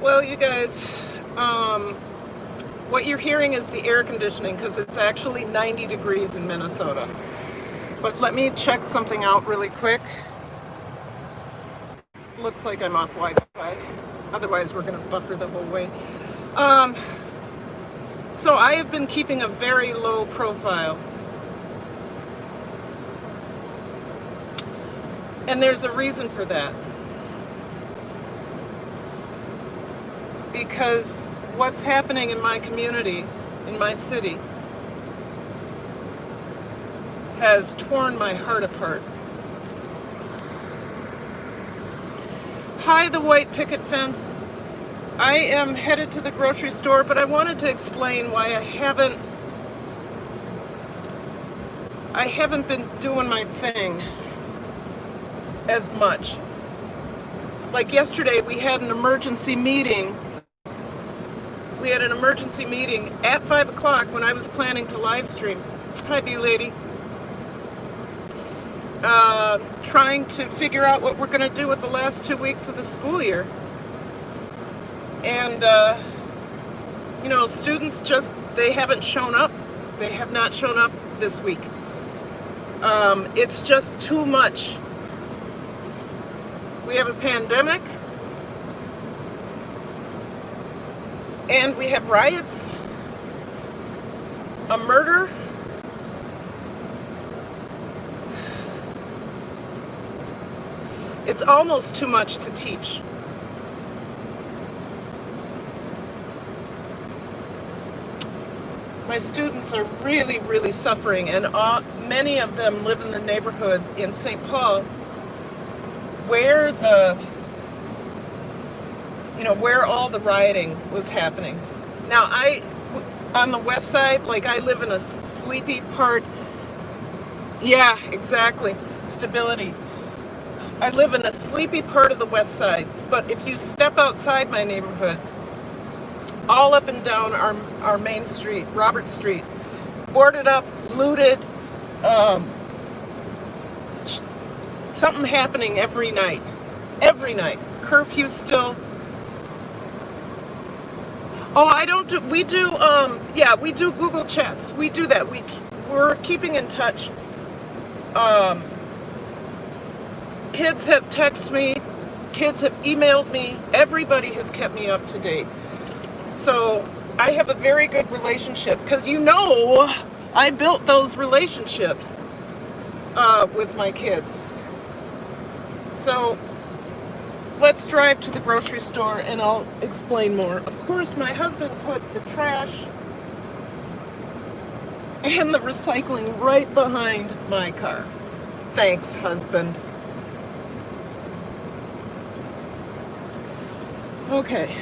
Well, you guys, what you're hearing is the air conditioning because it's actually 90 degrees in Minnesota. But let me check something out really quick. Looks like I'm off Wi-Fi. Otherwise, we're going to buffer the whole way. So I have been keeping a very low profile. And there's a reason for that. Because what's happening in my community, in my city, has torn my heart apart. Hi, the white picket fence. I am headed to the grocery store, but I wanted to explain why I haven't been doing my thing as much. Like yesterday, we had an emergency meeting. We had an emergency meeting at 5 o'clock when I was planning to live stream. Hi, B-Lady. Trying to figure out what we're going to do with the last 2 weeks of the school year. And, students they haven't shown up. They have not shown up this week. It's just too much. We have a pandemic. And we have riots, a murder. It's almost too much to teach. My students are really, really suffering, and many of them live in the neighborhood in St. Paul where where all the rioting was happening. Now, on the west side, I live in a sleepy part. Yeah, exactly. Stability. I live in a sleepy part of the west side, but if you step outside my neighborhood, all up and down our main street, Robert Street, boarded up, looted, something happening every night. Every night. Curfew still. Oh, we do Google Chats. We do that. We're keeping in touch. Kids have texted me. Kids have emailed me. Everybody has kept me up to date. So I have a very good relationship because I built those relationships with my kids. So let's drive to the grocery store and I'll explain more. Of course, my husband put the trash and the recycling right behind my car. Thanks, husband. Okay.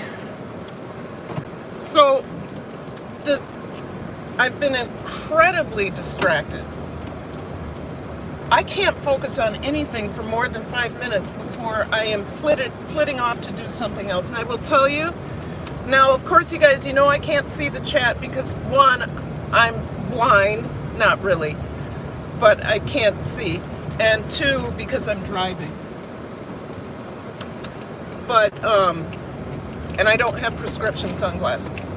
So I've been incredibly distracted. I can't focus on anything for more than 5 minutes before I am flitting off to do something else. And I will tell you, now of course you guys, I can't see the chat because one, I'm blind, not really, but I can't see. And two, because I'm driving. But, and I don't have prescription sunglasses.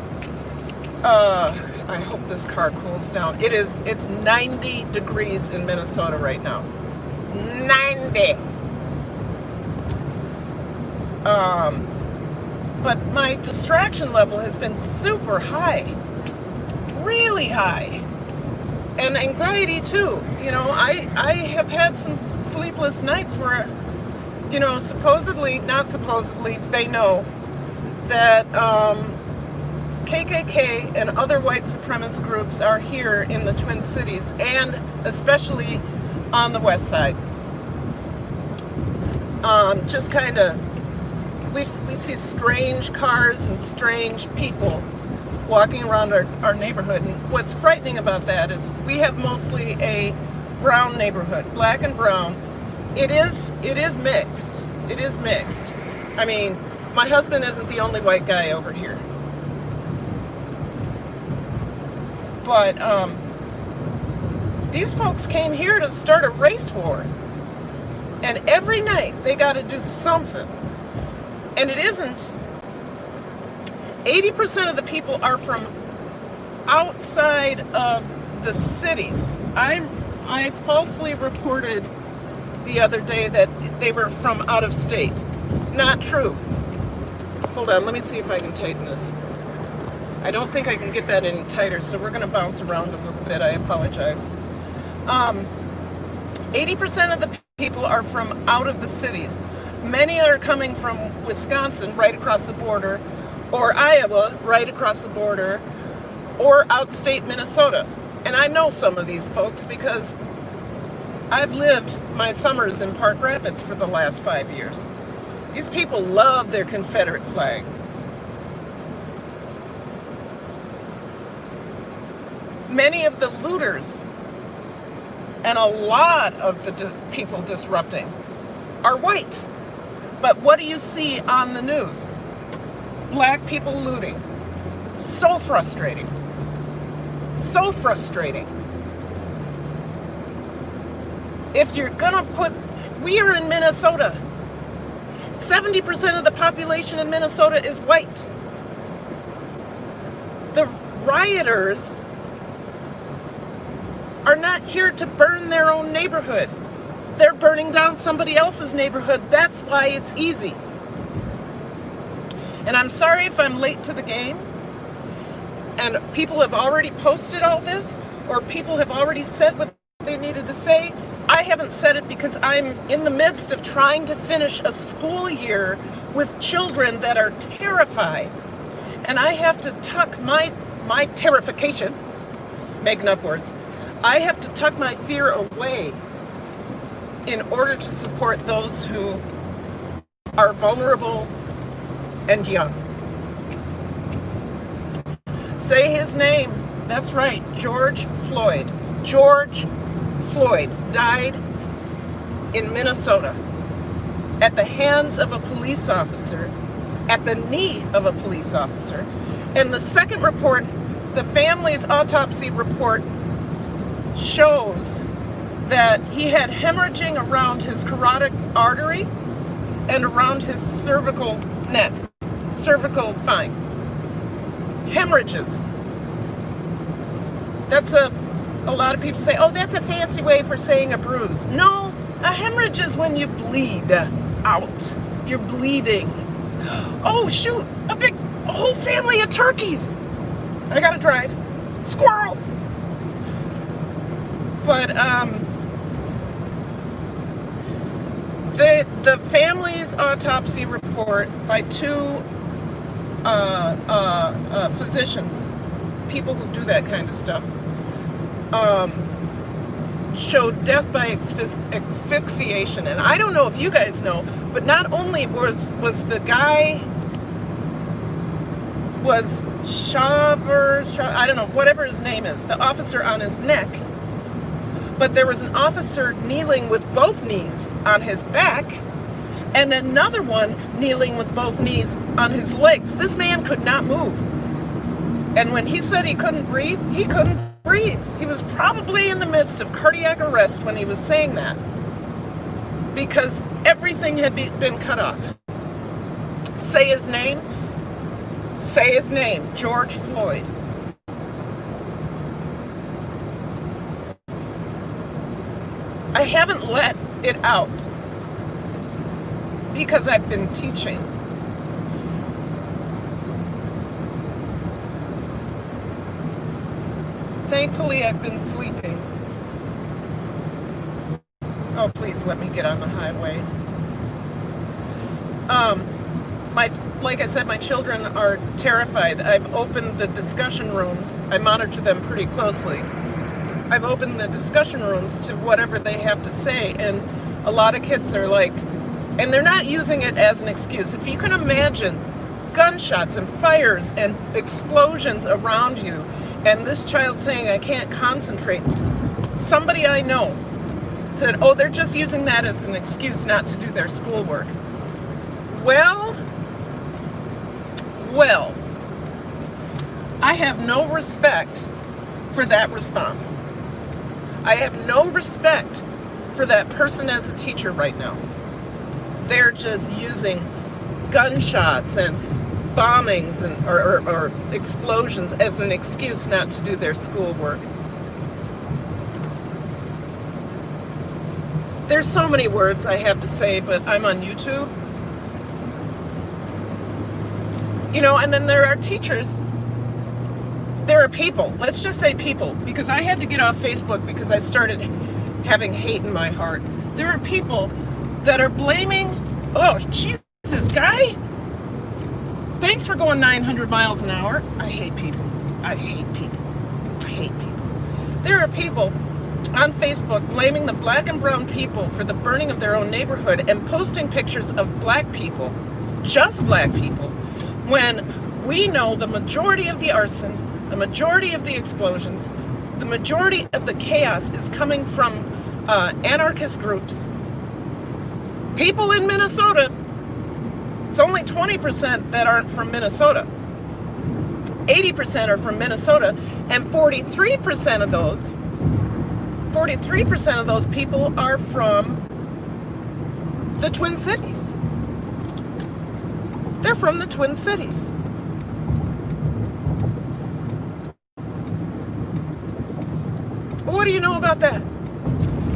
I hope this car cools down. It's 90 degrees in Minnesota right now. 90. But my distraction level has been super high. Really high. And anxiety too. I have had some sleepless nights where, not supposedly, they know that KKK and other white supremacist groups are here in the Twin Cities and especially on the west side. Just kind of, we see strange cars and strange people walking around our neighborhood. And what's frightening about that is we have mostly a brown neighborhood, black and brown. It is mixed. It is mixed. I mean, my husband isn't the only white guy over here. But these folks came here to start a race war. And every night they got to do something. And it isn't 80% of the people are from outside of the cities. I falsely reported the other day that they were from out of state. Not true. Hold on, let me see if I can tighten this. I don't think I can get that any tighter, so we're going to bounce around a little bit. I apologize. 80% of the people are from out of the cities. Many are coming from Wisconsin, right across the border, or Iowa, right across the border, or outstate Minnesota. And I know some of these folks because I've lived my summers in Park Rapids for the last 5 years. These people love their Confederate flag. Many of the looters and a lot of the people disrupting are white. But what do you see on the news? Black people looting. So frustrating. So frustrating. If you're gonna we are in Minnesota. 70% of the population in Minnesota is white. The rioters are not here to burn their own neighborhood. They're burning down somebody else's neighborhood. That's why it's easy. And I'm sorry if I'm late to the game, and people have already posted all this, or people have already said what they needed to say. I haven't said it because I'm in the midst of trying to finish a school year with children that are terrified. And I have to tuck my terrification, making up words, I have to tuck my fear away in order to support those who are vulnerable and young. Say his name. That's right, George Floyd. George Floyd died in Minnesota at the hands of a police officer, at the knee of a police officer. And the second report, the family's autopsy report, shows that he had hemorrhaging around his carotid artery and around his cervical neck, cervical spine. Hemorrhages. That's a lot of people say, oh, that's a fancy way for saying a bruise. No, a hemorrhage is when you bleed out. You're bleeding. Oh, shoot, a whole family of turkeys. I gotta drive. Squirrel. But the family's autopsy report by two physicians, people who do that kind of stuff, showed death by asphyxiation. And I don't know if you guys know, but not only was the guy I don't know, whatever his name is, the officer on his neck, but there was an officer kneeling with both knees on his back and another one kneeling with both knees on his legs. This man could not move. And when he said he couldn't breathe, he couldn't breathe. He was probably in the midst of cardiac arrest when he was saying that, because everything had been cut off. Say his name. Say his name, George Floyd. I haven't let it out because I've been teaching. Thankfully, I've been sleeping. Oh, please let me get on the highway. Like I said, my children are terrified. I've opened the discussion rooms. I monitor them pretty closely. I've opened the discussion rooms to whatever they have to say, and a lot of kids are like, and they're not using it as an excuse. If you can imagine gunshots and fires and explosions around you, and this child saying, I can't concentrate. Somebody I know said, oh, they're just using that as an excuse not to do their schoolwork. Well, I have no respect for that response. I have no respect for that person as a teacher right now. They're just using gunshots and bombings or explosions as an excuse not to do their schoolwork. There's so many words I have to say, but I'm on YouTube. And then there are teachers. There are people. Let's just say people, because I had to get off Facebook because I started having hate in my heart. There are people that are blaming, oh, Jesus, guy. Thanks for going 900 miles an hour. I hate people. I hate people. I hate people. There are people on Facebook blaming the black and brown people for the burning of their own neighborhood and posting pictures of black people, just black people, when we know the majority of the arson, the majority of the explosions, the majority of the chaos is coming from anarchist groups. People in Minnesota, it's only 20% that aren't from Minnesota. 80% are from Minnesota, and 43% of those people are from the Twin Cities. They're from the Twin Cities. What do you know about that?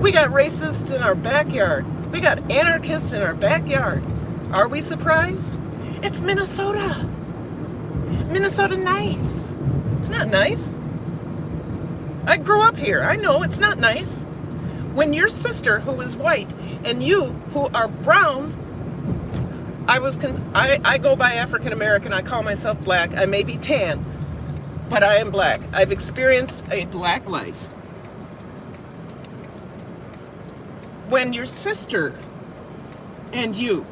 We got racists in our backyard. We got anarchists in our backyard. Are we surprised? It's Minnesota. Minnesota nice. It's not nice. I grew up here. I know it's not nice. When your sister, who is white, and you, who are brown, I go by African American. I call myself black. I may be tan, but I am black. I've experienced a black life. When your sister and you,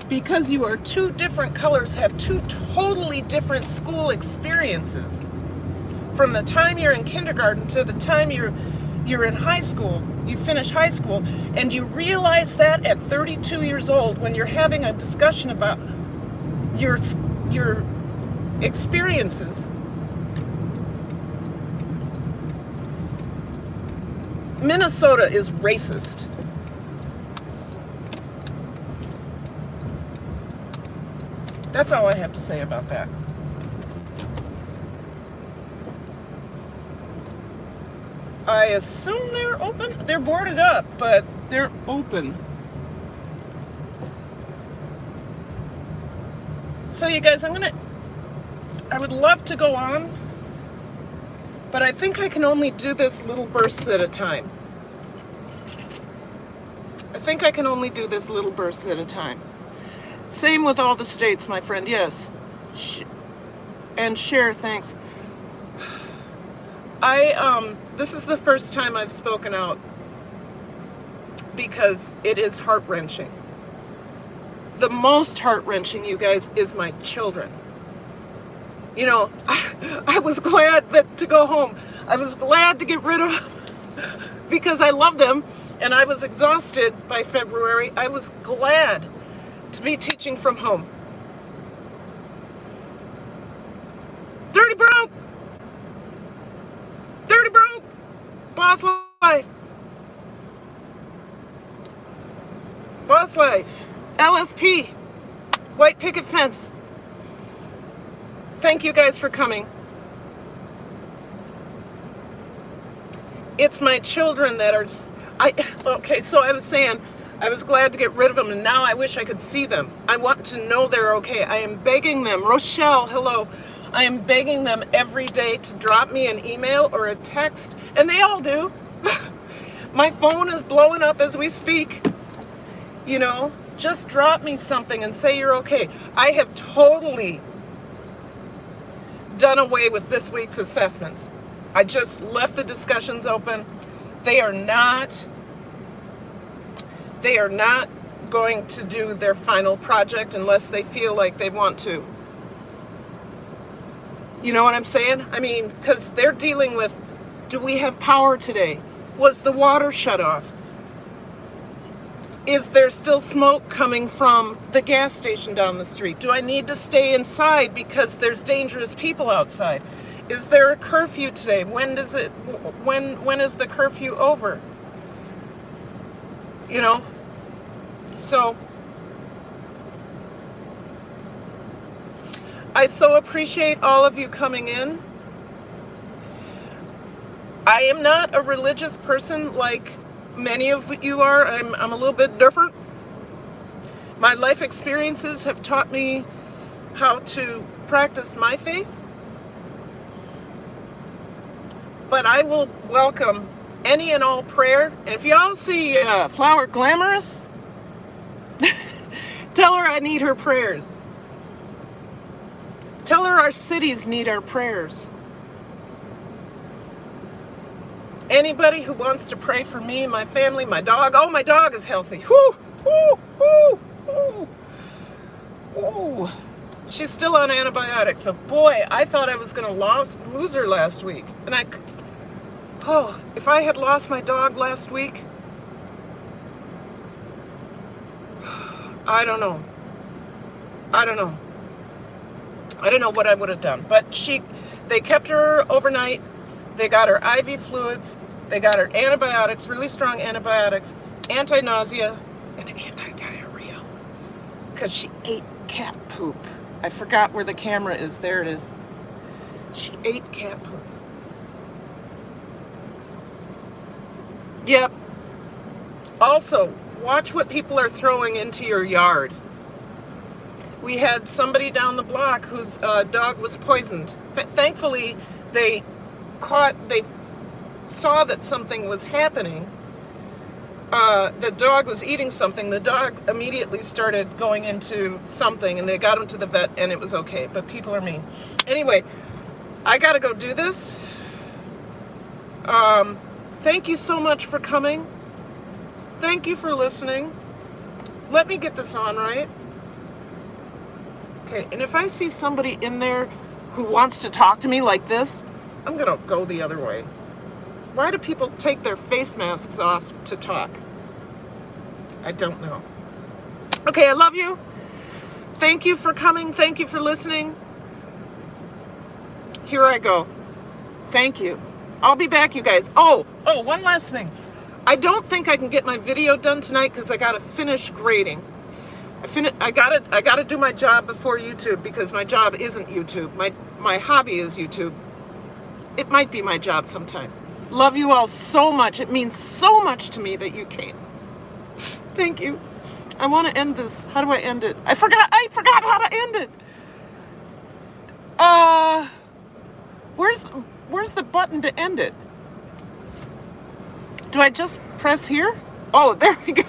because you are two different colors, have two totally different school experiences, from the time you're in kindergarten to the time you're in high school, you finish high school, and you realize that at 32 years old when you're having a discussion about your experiences. Minnesota is racist. That's all I have to say about that. I assume they're open. They're boarded up, but they're open. So you guys, I would love to go on, but I think I can only do this little bursts at a time. Same with all the states, my friend, yes. And share, thanks. This is the first time I've spoken out because it is heart-wrenching. The most heart-wrenching, you guys, is my children. I was glad to go home. I was glad to get rid of them because I love them, and I was exhausted by February. I was glad to be teaching from home. Dirty broke! Boss life. Boss life. LSP. White picket fence. Thank you guys for coming. It's my children that are so I was saying I was glad to get rid of them, and now I wish I could see them. I want to know they're okay. I am begging them. Rochelle, hello. I am begging them every day to drop me an email or a text, and they all do. My phone is blowing up as we speak. Just drop me something and say you're okay. I have totally done away with this week's assessments. I just left the discussions open. They are not going to do their final project unless they feel like they want to. You know what I'm saying? Because they're dealing with, do we have power today? Was the water shut off? Is there still smoke coming from the gas station down the street? Do I need to stay inside because there's dangerous people outside? Is there a curfew today? When is the curfew over? So I so appreciate all of you coming in. I am not a religious person like many of you are. I'm a little bit different. My life experiences have taught me how to practice my faith. But I will welcome any and all prayer. And if y'all see Flower Glamorous, tell her I need her prayers. Tell her our cities need our prayers. Anybody who wants to pray for me, my family, my dog. Oh, my dog is healthy. Whoo, whoo, whoo, whoo, whoo. She's still on antibiotics, but boy, I thought I was going to lose her last week. And if I had lost my dog last week, I don't know. I don't know what I would have done. But they kept her overnight. They got her IV fluids. They got her antibiotics, really strong antibiotics, anti-nausea, and anti-diarrhea. Because she ate cat poop. I forgot where the camera is. There it is. She ate cat poop. Yep. Also, watch what people are throwing into your yard. We had somebody down the block whose dog was poisoned. Thankfully, they saw that something was happening. The dog was eating something. The dog immediately started going into something, and they got him to the vet, and it was okay. But people are mean. Anyway, I got to go do this. Thank you so much for coming. Thank you for listening. Let me get this on right. Okay, and if I see somebody in there who wants to talk to me like this, I'm going to go the other way. Why do people take their face masks off to talk? I don't know. Okay, I love you. Thank you for coming. Thank you for listening. Here I go. Thank you. I'll be back, you guys. Oh, one last thing. I don't think I can get my video done tonight because I got to finish grading. I got to do my job before YouTube because my job isn't YouTube. My hobby is YouTube. It might be my job sometime. Love you all so much. It means so much to me that you came. Thank you. I want to end this. How do I end it? I forgot how to end it. Where's the button to end it? Do I just press here? Oh, there we go.